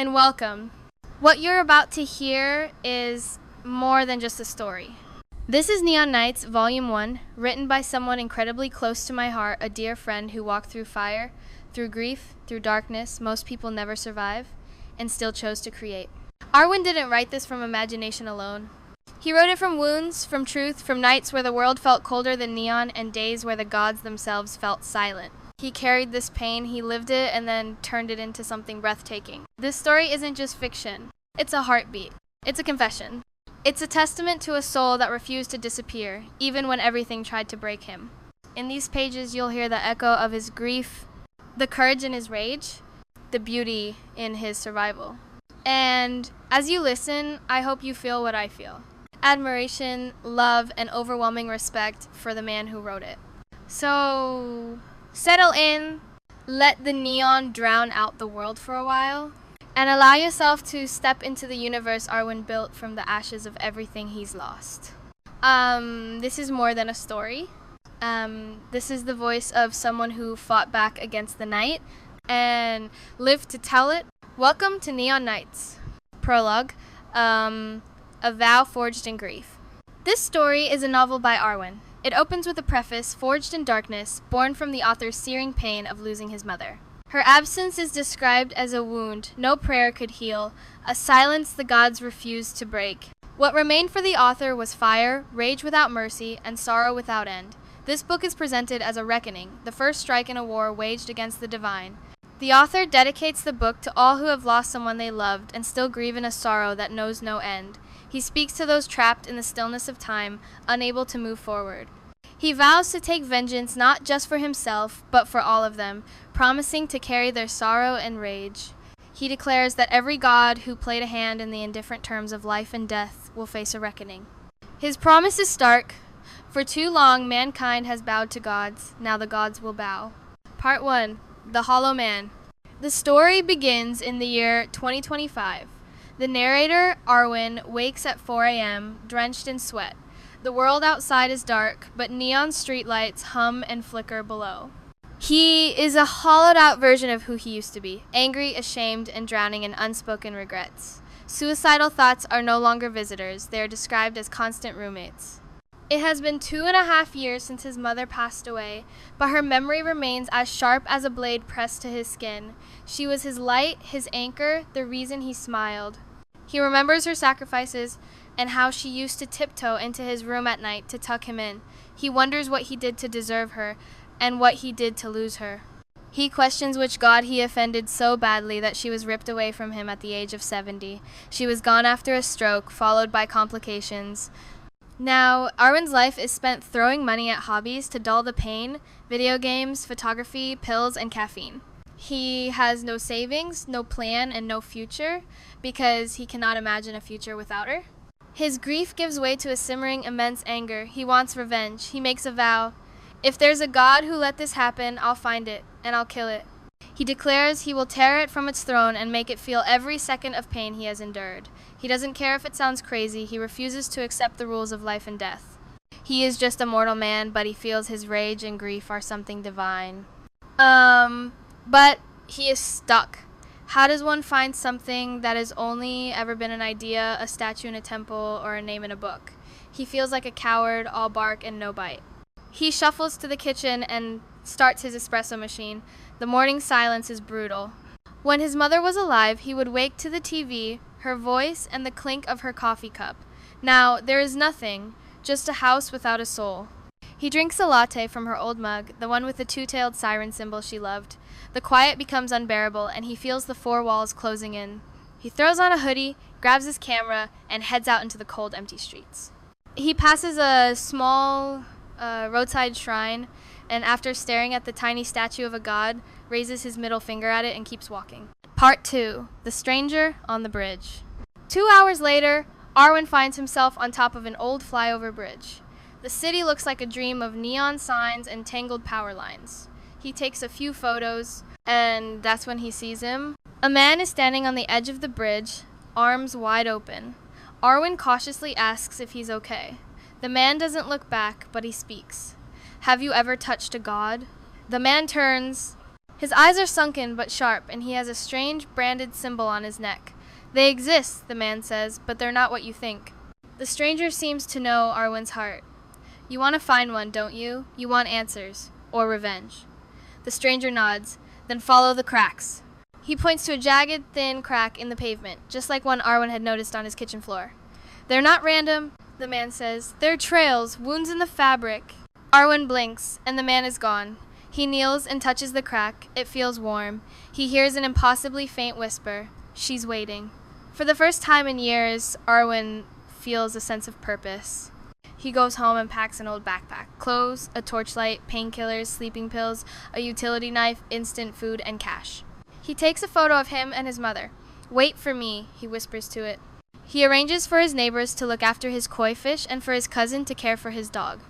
and welcome. What you're about to hear is more than just a story. This is Neon Nights, Volume 1, written by someone incredibly close to my heart, a dear friend who walked through fire, through grief, through darkness most people never survive, and still chose to create. Arwin didn't write this from imagination alone. He wrote it from wounds, from truth, from nights where the world felt colder than neon, and days where the gods themselves felt silent. He carried this pain, he lived it, and then turned it into something breathtaking. This story isn't just fiction. It's a heartbeat. It's a confession. It's a testament to a soul that refused to disappear, even when everything tried to break him. In these pages, you'll hear the echo of his grief, the courage in his rage, the beauty in his survival. And as you listen, I hope you feel what I feel. Admiration, love, and overwhelming respect for the man who wrote it. So, settle in, let the neon drown out the world for a while, and allow yourself to step into the universe Arwin built from the ashes of everything he's lost. This is more than a story. This is the voice of someone who fought back against the night and lived to tell it. Welcome to Neon Nights. Prologue. A Vow Forged in Grief. This story is a novel by Arwin. It opens with a preface, forged in darkness, born from the author's searing pain of losing his mother. Her absence is described as a wound no prayer could heal, a silence the gods refused to break. What remained for the author was fire, rage without mercy, and sorrow without end. This book is presented as a reckoning, the first strike in a war waged against the divine. The author dedicates the book to all who have lost someone they loved and still grieve in a sorrow that knows no end. He speaks to those trapped in the stillness of time, unable to move forward. He vows to take vengeance not just for himself, but for all of them, promising to carry their sorrow and rage. He declares that every god who played a hand in the indifferent terms of life and death will face a reckoning. His promise is stark. For too long, mankind has bowed to gods. Now the gods will bow. Part 1. The Hollow Man. The story begins in the year 2025. The narrator, Arwin, wakes at 4 a.m., drenched in sweat. The world outside is dark, but neon streetlights hum and flicker below. He is a hollowed-out version of who he used to be, angry, ashamed, and drowning in unspoken regrets. Suicidal thoughts are no longer visitors. They are described as constant roommates. It has been 2.5 years since his mother passed away, but her memory remains as sharp as a blade pressed to his skin. She was his light, his anchor, the reason he smiled. He remembers her sacrifices and how she used to tiptoe into his room at night to tuck him in. He wonders what he did to deserve her and what he did to lose her. He questions which god he offended so badly that she was ripped away from him at the age of 70. She was gone after a stroke, followed by complications. Now, Arwin's life is spent throwing money at hobbies to dull the pain: video games, photography, pills, and caffeine. He has no savings, no plan, and no future, because he cannot imagine a future without her. His grief gives way to a simmering, immense anger. He wants revenge. He makes a vow. If there's a god who let this happen, I'll find it, and I'll kill it. He declares he will tear it from its throne and make it feel every second of pain he has endured. He doesn't care if it sounds crazy. He refuses to accept the rules of life and death. He is just a mortal man, but he feels his rage and grief are something divine. But he is stuck. How does one find something that has only ever been an idea, a statue in a temple, or a name in a book? He feels like a coward, all bark and no bite. He shuffles to the kitchen and starts his espresso machine. The morning silence is brutal. When his mother was alive, he would wake to the TV, her voice, and the clink of her coffee cup. Now, there is nothing, just a house without a soul. He drinks a latte from her old mug, the one with the two-tailed siren symbol she loved. The quiet becomes unbearable, and he feels the four walls closing in. He throws on a hoodie, grabs his camera, and heads out into the cold, empty streets. He passes a small roadside shrine, and after staring at the tiny statue of a god, raises his middle finger at it and keeps walking. Part 2. The Stranger on the Bridge. 2 hours later, Arwin finds himself on top of an old flyover bridge. The city looks like a dream of neon signs and tangled power lines. He takes a few photos, and that's when he sees him. A man is standing on the edge of the bridge, arms wide open. Arwin cautiously asks if he's okay. The man doesn't look back, but he speaks. Have you ever touched a god? The man turns, His eyes are sunken but sharp, and he has a strange branded symbol on his neck. They exist, the man says, but they're not what you think. The stranger seems to know Arwin's heart. You want to find one, don't you? You want answers. Or revenge. The stranger nods. Then follow the cracks. He points to a jagged, thin crack in the pavement, just like one Arwin had noticed on his kitchen floor. They're not random, the man says. They're trails, wounds in the fabric. Arwin blinks, and the man is gone. He kneels and touches the crack. It feels warm. He hears an impossibly faint whisper. She's waiting. For the first time in years, Arwin feels a sense of purpose. He goes home and packs an old backpack. Clothes, a torchlight, painkillers, sleeping pills, a utility knife, instant food, and cash. He takes a photo of him and his mother. Wait for me, he whispers to it. He arranges for his neighbors to look after his koi fish and for his cousin to care for his dog.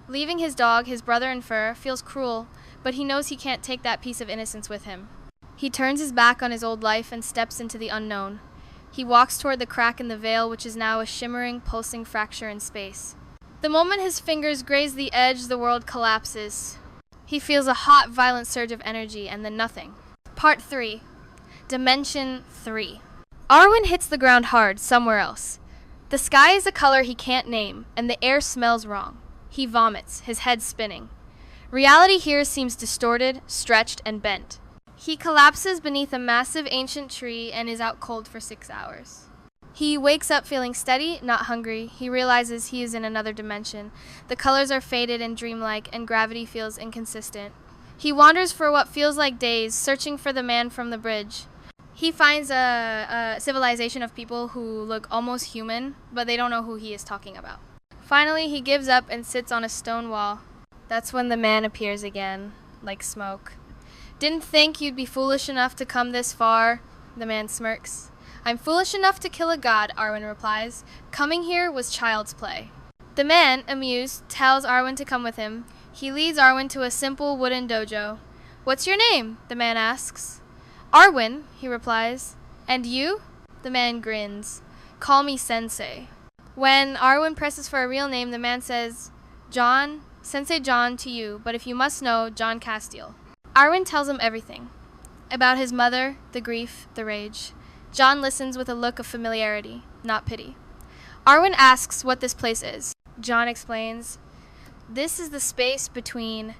Leaving his dog, his brother in fur, feels cruel, but he knows he can't take that piece of innocence with him. He turns his back on his old life and steps into the unknown. He walks toward the crack in the veil, which is now a shimmering, pulsing fracture in space. The moment his fingers graze the edge, the world collapses. He feels a hot, violent surge of energy, and then nothing. Part 3. Dimension 3. Arwin hits the ground hard, somewhere else. The sky is a color he can't name, and the air smells wrong. He vomits, his head spinning. Reality here seems distorted, stretched, and bent. He collapses beneath a massive ancient tree and is out cold for 6 hours. He wakes up feeling steady, not hungry. He realizes he is in another dimension. The colors are faded and dreamlike, and gravity feels inconsistent. He wanders for what feels like days, searching for the man from the bridge. He finds a civilization of people who look almost human, but they don't know who he is talking about. Finally, he gives up and sits on a stone wall. That's when the man appears again, like smoke. Didn't think you'd be foolish enough to come this far, the man smirks. I'm foolish enough to kill a god, Arwin replies. Coming here was child's play. The man, amused, tells Arwin to come with him. He leads Arwin to a simple wooden dojo. What's your name? The man asks. Arwin, he replies. And you? The man grins. Call me Sensei. When Arwin presses for a real name, the man says, John, Sensei John to you, but if you must know, John Castiel. Arwin tells him everything. About his mother, the grief, the rage. John listens with a look of familiarity, not pity. Arwin asks what this place is. John explains, this is the space between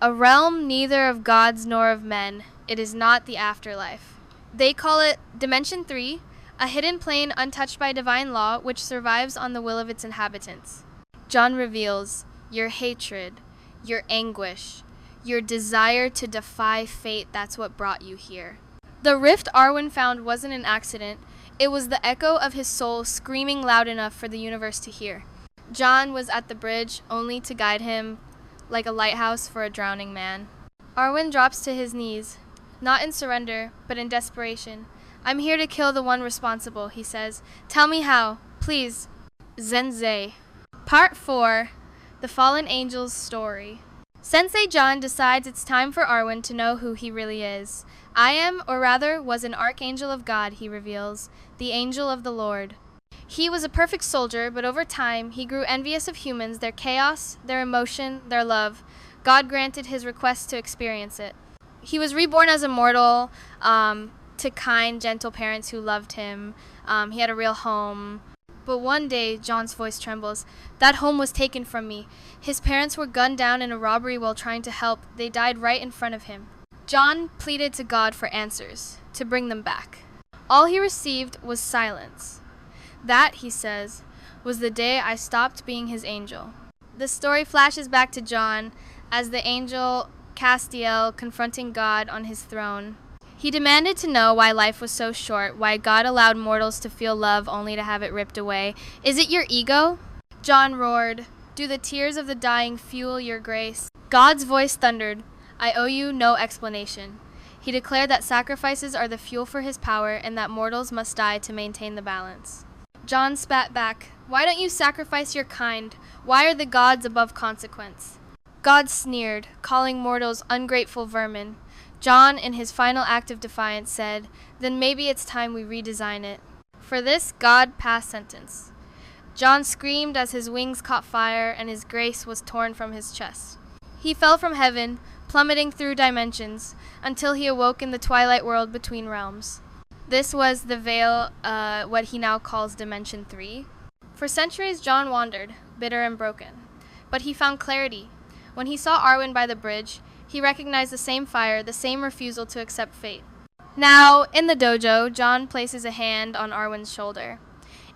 a realm neither of gods nor of men. It is not the afterlife. They call it Dimension 3, a hidden plane untouched by divine law which survives on the will of its inhabitants. John reveals your hatred, your anguish, your desire to defy fate. That's what brought you here. The rift Arwin found wasn't an accident. It was the echo of his soul screaming loud enough for the universe to hear. John was at the bridge only to guide him like a lighthouse for a drowning man. Arwin drops to his knees, not in surrender, but in desperation. I'm here to kill the one responsible, he says. Tell me how, please. Zenzei. Part 4. The Fallen Angel's Story. Sensei John decides it's time for Arwin to know who he really is. I am, or rather, was an archangel of God, he reveals, the angel of the Lord. He was a perfect soldier, but over time, he grew envious of humans, their chaos, their emotion, their love. God granted his request to experience it. He was reborn as a mortal, to kind, gentle parents who loved him. He had a real home. But one day, John's voice trembles. That home was taken from me. His parents were gunned down in a robbery while trying to help. They died right in front of him. John pleaded to God for answers, to bring them back. All he received was silence. That, he says, was the day I stopped being his angel. The story flashes back to John as the angel Castiel confronting God on his throne. He demanded to know why life was so short, why God allowed mortals to feel love only to have it ripped away. Is it your ego? John roared, do the tears of the dying fuel your grace? God's voice thundered, I owe you no explanation. He declared that sacrifices are the fuel for his power and that mortals must die to maintain the balance. John spat back, why don't you sacrifice your kind? Why are the gods above consequence? God sneered, calling mortals ungrateful vermin. John, in his final act of defiance, said, then maybe it's time we redesign it. For this, God passed sentence. John screamed as his wings caught fire and his grace was torn from his chest. He fell from heaven, plummeting through dimensions, until he awoke in the twilight world between realms. This was the veil, what he now calls Dimension 3. For centuries, John wandered, bitter and broken. But he found clarity. When he saw Arwin by the bridge, he recognized the same fire, the same refusal to accept fate. Now, in the dojo, John places a hand on Arwin's shoulder.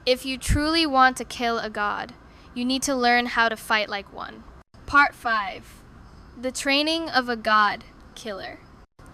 If you truly want to kill a god, you need to learn how to fight like one. Part 5. The Training of a God Killer.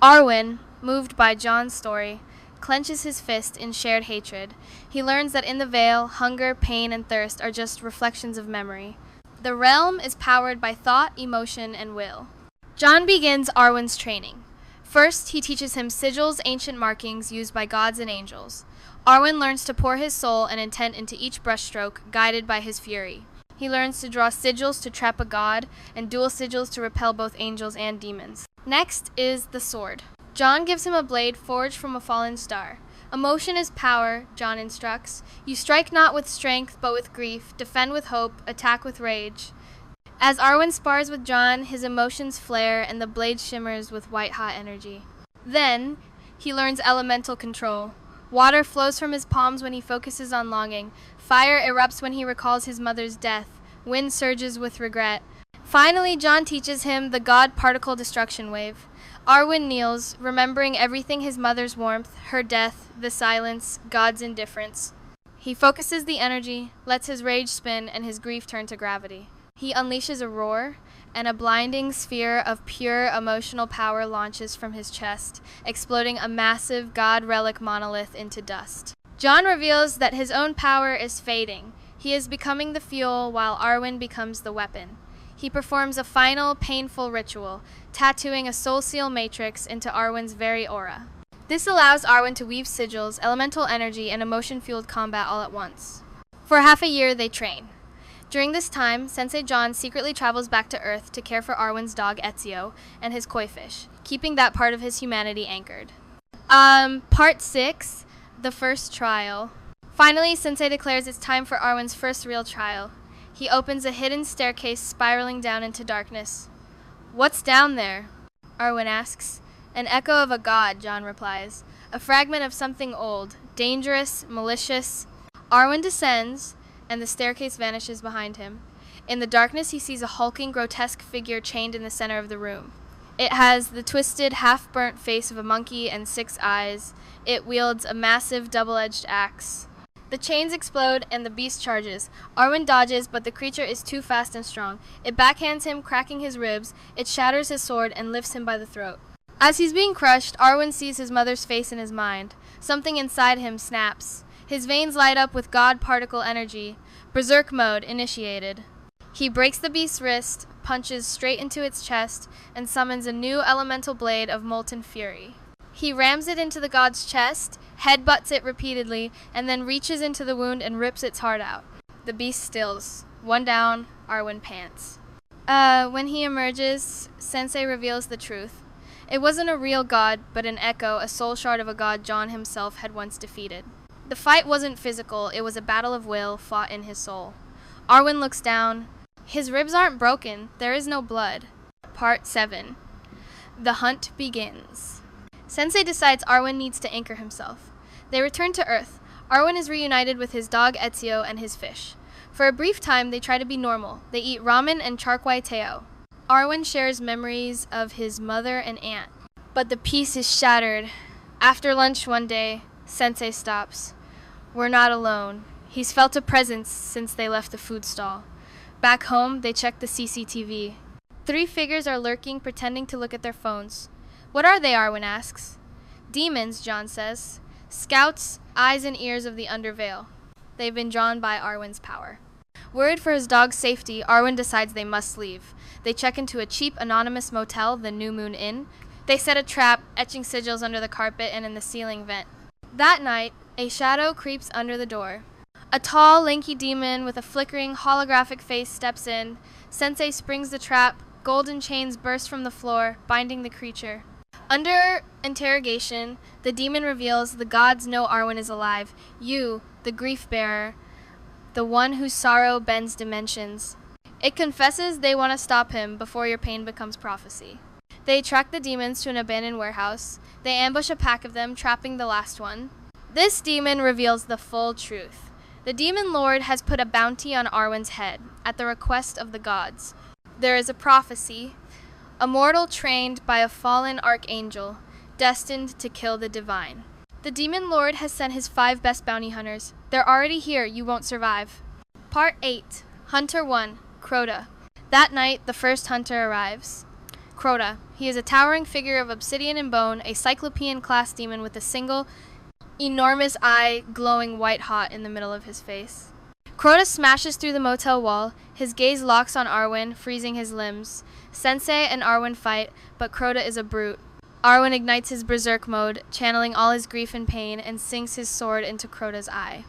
Arwin, moved by John's story, clenches his fist in shared hatred. He learns that in the veil, hunger, pain, and thirst are just reflections of memory. The realm is powered by thought, emotion, and will. John begins Arwin's training. First, he teaches him sigils, ancient markings used by gods and angels. Arwin learns to pour his soul and intent into each brushstroke, guided by his fury. He learns to draw sigils to trap a god, and dual sigils to repel both angels and demons. Next is the sword. John gives him a blade forged from a fallen star. Emotion is power, John instructs. You strike not with strength, but with grief, defend with hope, attack with rage. As Arwin spars with John, his emotions flare and the blade shimmers with white-hot energy. Then, he learns elemental control. Water flows from his palms when he focuses on longing. Fire erupts when he recalls his mother's death. Wind surges with regret. Finally, John teaches him the God particle destruction wave. Arwin kneels, remembering everything: his mother's warmth, her death, the silence, God's indifference. He focuses the energy, lets his rage spin, and his grief turn to gravity. He unleashes a roar, and a blinding sphere of pure emotional power launches from his chest, exploding a massive God relic monolith into dust. John reveals that his own power is fading. He is becoming the fuel while Arwin becomes the weapon. He performs a final, painful ritual, tattooing a soul seal matrix into Arwin's very aura. This allows Arwin to weave sigils, elemental energy, and emotion-fueled combat all at once. For half a year, they train. During this time, Sensei John secretly travels back to Earth to care for Arwin's dog Ezio and his koi fish, keeping that part of his humanity anchored. Part 6, the first trial. Finally, Sensei declares it's time for Arwin's first real trial. He opens a hidden staircase spiraling down into darkness. "What's down there?" Arwin asks. "An echo of a god," John replies. "A fragment of something old, dangerous, malicious." Arwin descends, and the staircase vanishes behind him. In the darkness, he sees a hulking, grotesque figure chained in the center of the room. It has the twisted, half-burnt face of a monkey and 6 eyes. It wields a massive, double-edged axe. The chains explode, and the beast charges. Arwin dodges, but the creature is too fast and strong. It backhands him, cracking his ribs. It shatters his sword and lifts him by the throat. As he's being crushed, Arwin sees his mother's face in his mind. Something inside him snaps. His veins light up with God particle energy. Berserk mode initiated. He breaks the beast's wrist, punches straight into its chest, and summons a new elemental blade of molten fury. He rams it into the god's chest, headbutts it repeatedly, and then reaches into the wound and rips its heart out. The beast stills. One down, Arwin pants. When he emerges, Sensei reveals the truth. It wasn't a real god, but an echo, a soul shard of a god John himself had once defeated. The fight wasn't physical, it was a battle of will fought in his soul. Arwin looks down. His ribs aren't broken, there is no blood. Part 7. The hunt begins. Sensei decides Arwin needs to anchor himself. They return to Earth. Arwin is reunited with his dog Ezio and his fish. For a brief time, they try to be normal. They eat ramen and char kway teow. Arwin shares memories of his mother and aunt. But the peace is shattered. After lunch one day, Sensei stops. We're not alone. He's felt a presence since they left the food stall. Back home, they check the CCTV. 3 figures are lurking, pretending to look at their phones. What are they, Arwin asks. Demons, John says. Scouts, eyes and ears of the underveil. They've been drawn by Arwin's power. Worried for his dog's safety, Arwin decides they must leave. They check into a cheap, anonymous motel, the New Moon Inn. They set a trap, etching sigils under the carpet and in the ceiling vent. That night, a shadow creeps under the door. A tall, lanky demon with a flickering, holographic face steps in. Sensei springs the trap. Golden chains burst from the floor, binding the creature. Under interrogation, the demon reveals the gods know Arwin is alive. You, the grief bearer, the one whose sorrow bends dimensions. It confesses they want to stop him before your pain becomes prophecy. They track the demons to an abandoned warehouse. They ambush a pack of them, trapping the last one. This demon reveals the full truth. The demon lord has put a bounty on Arwin's head, at the request of the gods. There is a prophecy, a mortal trained by a fallen archangel, destined to kill the divine. The demon lord has sent his 5 best bounty hunters. They're already here, you won't survive. Part 8, Hunter 1, Crota. That night, the first hunter arrives. Crota. He is a towering figure of obsidian and bone, a cyclopean-class demon with a single, enormous eye glowing white-hot in the middle of his face. Crota smashes through the motel wall. His gaze locks on Arwin, freezing his limbs. Sensei and Arwin fight, but Crota is a brute. Arwin ignites his berserk mode, channeling all his grief and pain, and sinks his sword into Crota's eye.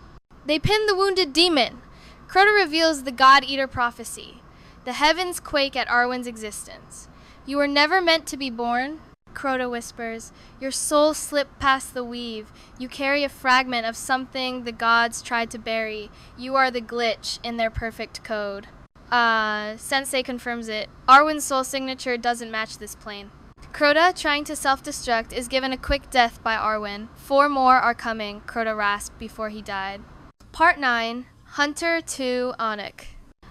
They pin the wounded demon. Crota reveals the God-Eater prophecy. The heavens quake at Arwin's existence. You were never meant to be born, Crota whispers. Your soul slipped past the weave. You carry a fragment of something the gods tried to bury. You are the glitch in their perfect code. Sensei confirms it. Arwin's soul signature doesn't match this plane. Crota, trying to self-destruct, is given a quick death by Arwin. 4 more are coming, Crota rasped before he died. Part 9, Hunter 2, Anik.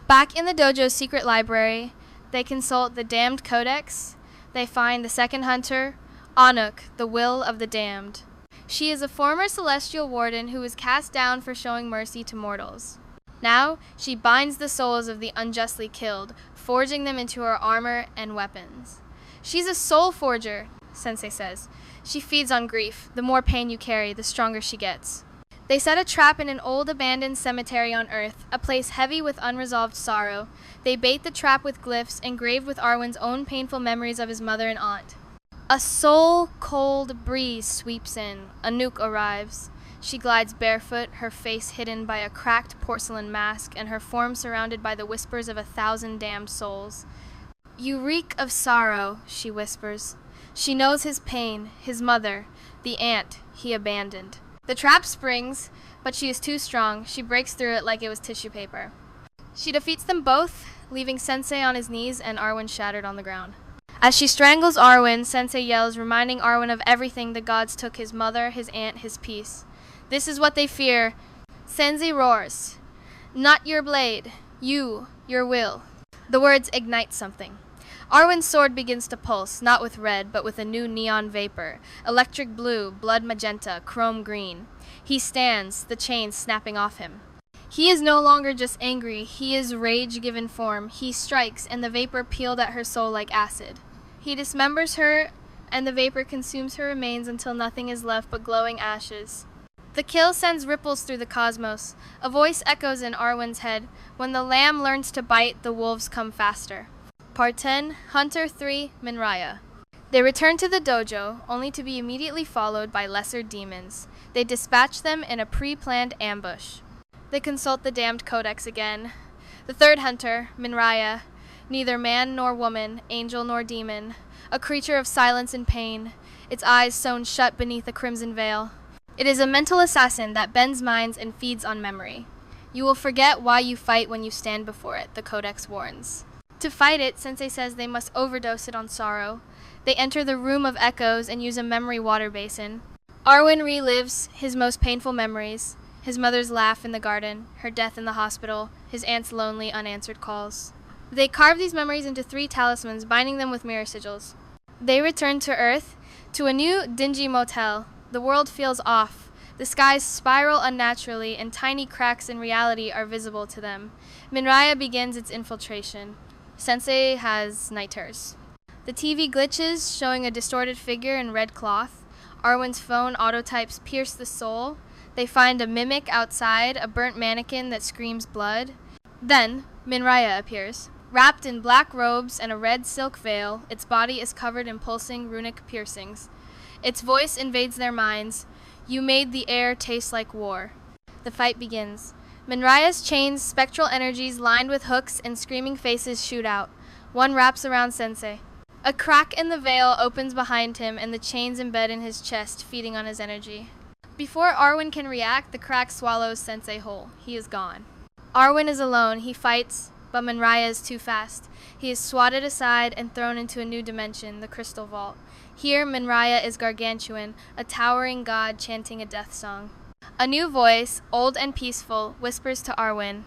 Back in the dojo's secret library, they consult the Damned Codex. They find the second hunter, Anuk, the Will of the Damned. She is a former celestial warden who was cast down for showing mercy to mortals. Now, she binds the souls of the unjustly killed, forging them into her armor and weapons. She's a soul forger, Sensei says. She feeds on grief. The more pain you carry, the stronger she gets. They set a trap in an old abandoned cemetery on Earth, a place heavy with unresolved sorrow. They bait the trap with glyphs engraved with Arwin's own painful memories of his mother and aunt. A soul-cold breeze sweeps in. Anouk arrives. She glides barefoot, her face hidden by a cracked porcelain mask, and her form surrounded by the whispers of 1,000 damned souls. You reek of sorrow, she whispers. She knows his pain, his mother, the aunt he abandoned. The trap springs, but she is too strong. She breaks through it like it was tissue paper. She defeats them both, leaving Sensei on his knees and Arwin shattered on the ground. As she strangles Arwin, Sensei yells, reminding Arwin of everything the gods took: his mother, his aunt, his peace. This is what they fear. Sensei roars. Not your blade. You, your will. The words ignite something. Arwin's sword begins to pulse, not with red, but with a new neon vapor. Electric blue, blood magenta, chrome green. He stands, the chains snapping off him. He is no longer just angry, he is rage given form. He strikes, and the vapor peeled at her soul like acid. He dismembers her, and the vapor consumes her remains until nothing is left but glowing ashes. The kill sends ripples through the cosmos. A voice echoes in Arwin's head. When the lamb learns to bite, the wolves come faster. Part 10, Hunter 3, Minraya. They return to the dojo, only to be immediately followed by lesser demons. They dispatch them in a pre-planned ambush. They consult the Damned Codex again. The third hunter, Minraya, neither man nor woman, angel nor demon, a creature of silence and pain, its eyes sewn shut beneath a crimson veil. It is a mental assassin that bends minds and feeds on memory. You will forget why you fight when you stand before it, the Codex warns. To fight it, Sensei says they must overdose it on sorrow. They enter the Room of Echoes and use a memory water basin. Arwin relives his most painful memories. His mother's laugh in the garden, her death in the hospital, his aunt's lonely, unanswered calls. They carve these memories into 3 talismans, binding them with mirror sigils. They return to Earth, to a new, dingy motel. The world feels off. The skies spiral unnaturally, and tiny cracks in reality are visible to them. Minraya begins its infiltration. Sensei has night terrors. The TV glitches, showing a distorted figure in red cloth. Arwin's phone autotypes pierce the soul. They find a mimic outside, a burnt mannequin that screams blood. Then, Minraya appears. Wrapped in black robes and a red silk veil, its body is covered in pulsing runic piercings. Its voice invades their minds. You made the air taste like war. The fight begins. Minraya's chains, spectral energies lined with hooks, and screaming faces shoot out. One wraps around Sensei. A crack in the veil opens behind him, and the chains embed in his chest, feeding on his energy. Before Arwin can react, the crack swallows Sensei whole. He is gone. Arwin is alone. He fights, but Minraya is too fast. He is swatted aside and thrown into a new dimension, the Crystal Vault. Here, Minraya is gargantuan, a towering god chanting a death song. A new voice, old and peaceful, whispers to Arwin,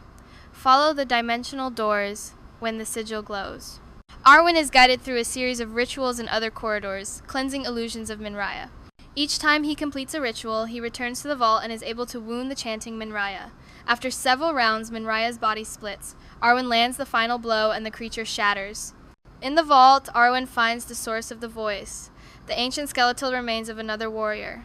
"Follow the dimensional doors when the sigil glows." Arwin is guided through a series of rituals and other corridors, cleansing illusions of Minraya. Each time he completes a ritual, he returns to the vault and is able to wound the chanting Minraya. After several rounds, Minraya's body splits. Arwin lands the final blow and the creature shatters. In the vault, Arwin finds the source of the voice, the ancient skeletal remains of another warrior.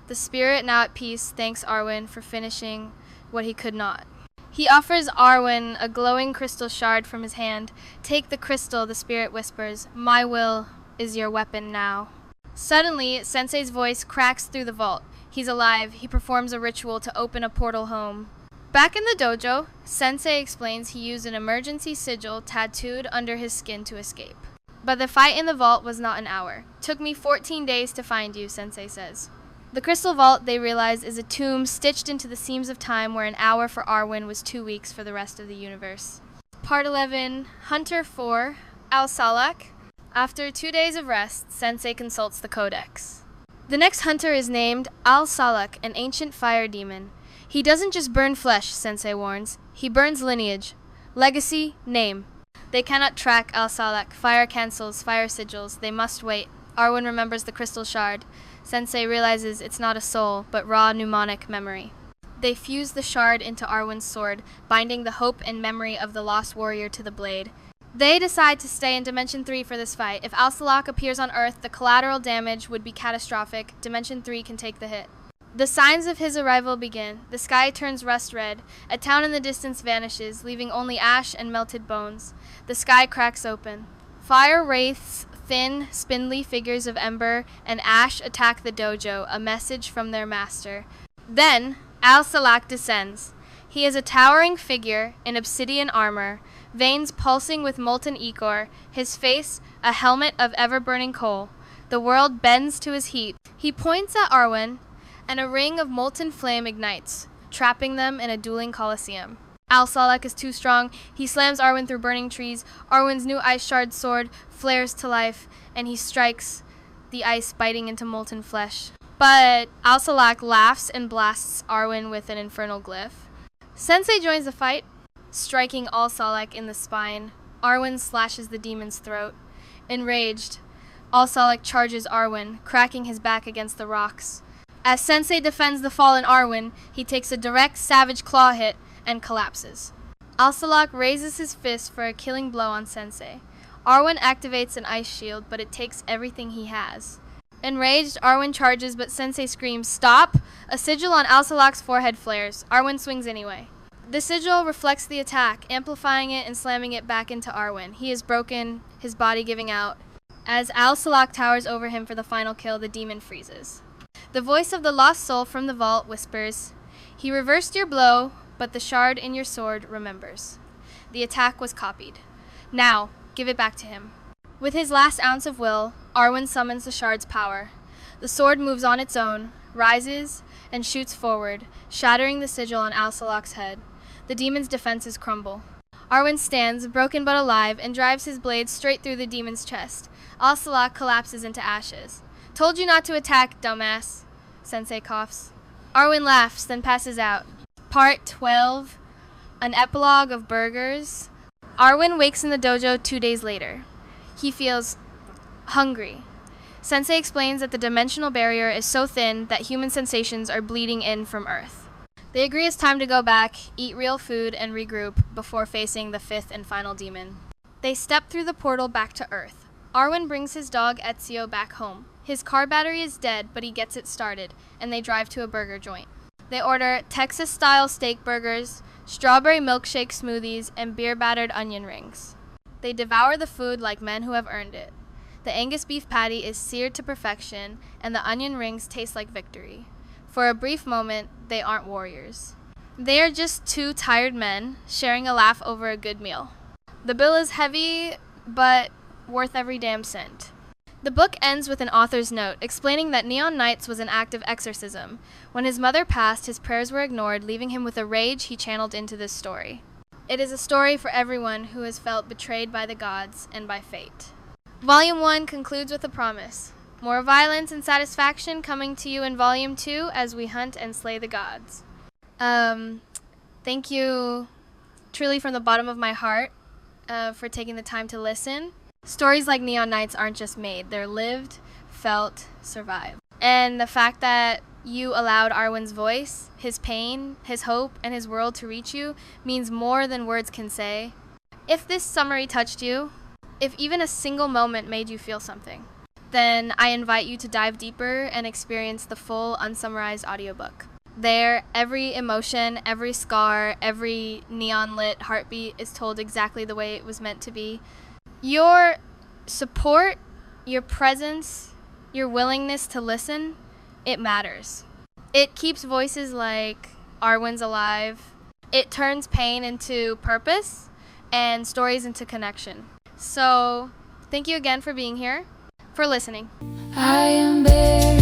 The spirit, now at peace, thanks Arwin for finishing what he could not. He offers Arwin a glowing crystal shard from his hand. "Take the crystal," the spirit whispers. "My will is your weapon now." Suddenly, Sensei's voice cracks through the vault. He's alive. He performs a ritual to open a portal home. Back in the dojo, Sensei explains he used an emergency sigil tattooed under his skin to escape. But the fight in the vault was not an hour. "Took me 14 days to find you," Sensei says. The Crystal Vault, they realize, is a tomb stitched into the seams of time where an hour for Arwin was 2 weeks for the rest of the universe. Part 11, Hunter 4, Al-Salak. After 2 days of rest, Sensei consults the Codex. The next hunter is named Al-Salak, an ancient fire demon. He doesn't just burn flesh, Sensei warns. He burns lineage, legacy, name. They cannot track Al-Salak. Fire cancels, fire sigils. They must wait. Arwin remembers the crystal shard. Sensei realizes it's not a soul, but raw mnemonic memory. They fuse the shard into Arwin's sword, binding the hope and memory of the lost warrior to the blade. They decide to stay in Dimension 3 for this fight. If Al-Salak appears on Earth, the collateral damage would be catastrophic. Dimension 3 can take the hit. The signs of his arrival begin. The sky turns rust red. A town in the distance vanishes, leaving only ash and melted bones. The sky cracks open. Fire wraiths, thin, spindly figures of ember and ash attack the dojo, a message from their master. Then, Al-Salak descends. He is a towering figure in obsidian armor, veins pulsing with molten ichor, his face a helmet of ever-burning coal. The world bends to his heat. He points at Arwin, and a ring of molten flame ignites, trapping them in a dueling coliseum. Al-Salak is too strong. He slams Arwin through burning trees. Arwin's new ice shard sword flares to life, and he strikes the ice, biting into molten flesh. But Al-Salak laughs and blasts Arwin with an infernal glyph. Sensei joins the fight, striking Al-Salak in the spine. Arwin slashes the demon's throat. Enraged, Al-Salak charges Arwin, cracking his back against the rocks. As Sensei defends the fallen Arwin, he takes a direct, savage claw hit and collapses. Al-Salak raises his fist for a killing blow on Sensei. Arwin activates an ice shield, but it takes everything he has. Enraged, Arwin charges, but Sensei screams, "Stop!" A sigil on Al-Salak's forehead flares. Arwin swings anyway. The sigil reflects the attack, amplifying it and slamming it back into Arwin. He is broken, his body giving out. As Al-Salak towers over him for the final kill, the demon freezes. The voice of the lost soul from the vault whispers, "He reversed your blow, but the shard in your sword remembers." The attack was copied. Now, give it back to him. With his last ounce of will, Arwin summons the shard's power. The sword moves on its own, rises, and shoots forward, shattering the sigil on Al-Salak's head. The demon's defenses crumble. Arwin stands, broken but alive, and drives his blade straight through the demon's chest. Al-Salak collapses into ashes. "Told you not to attack, dumbass," Sensei coughs. Arwin laughs, then passes out. Part 12, An Epilogue of Burgers. Arwin wakes in the dojo 2 days later. He feels hungry. Sensei explains that the dimensional barrier is so thin that human sensations are bleeding in from Earth. They agree it's time to go back, eat real food, and regroup before facing the 5th and final demon. They step through the portal back to Earth. Arwin brings his dog Ezio back home. His car battery is dead, but he gets it started, and they drive to a burger joint. They order Texas-style steak burgers, strawberry milkshake smoothies, and beer-battered onion rings. They devour the food like men who have earned it. The Angus beef patty is seared to perfection, and the onion rings taste like victory. For a brief moment, they aren't warriors. They are just 2 tired men sharing a laugh over a good meal. The bill is heavy, but worth every damn cent. The book ends with an author's note explaining that Neon Nights was an act of exorcism. When his mother passed, his prayers were ignored, leaving him with a rage he channeled into this story. It is a story for everyone who has felt betrayed by the gods and by fate. Volume 1 concludes with a promise. More violence and satisfaction coming to you in Volume 2 as we hunt and slay the gods. Thank you truly from the bottom of my heart for taking the time to listen. Stories like Neon Nights aren't just made. They're lived, felt, survived. And the fact that you allowed Arwin's voice, his pain, his hope, and his world to reach you means more than words can say. If this summary touched you, if even a single moment made you feel something, then I invite you to dive deeper and experience the full unsummarized audiobook. There, every emotion, every scar, every neon-lit heartbeat is told exactly the way it was meant to be. Your support, your presence, your willingness to listen, it matters. It keeps voices like Arwin's alive. It turns pain into purpose and stories into connection. So, thank you again for being here, for listening. I am buried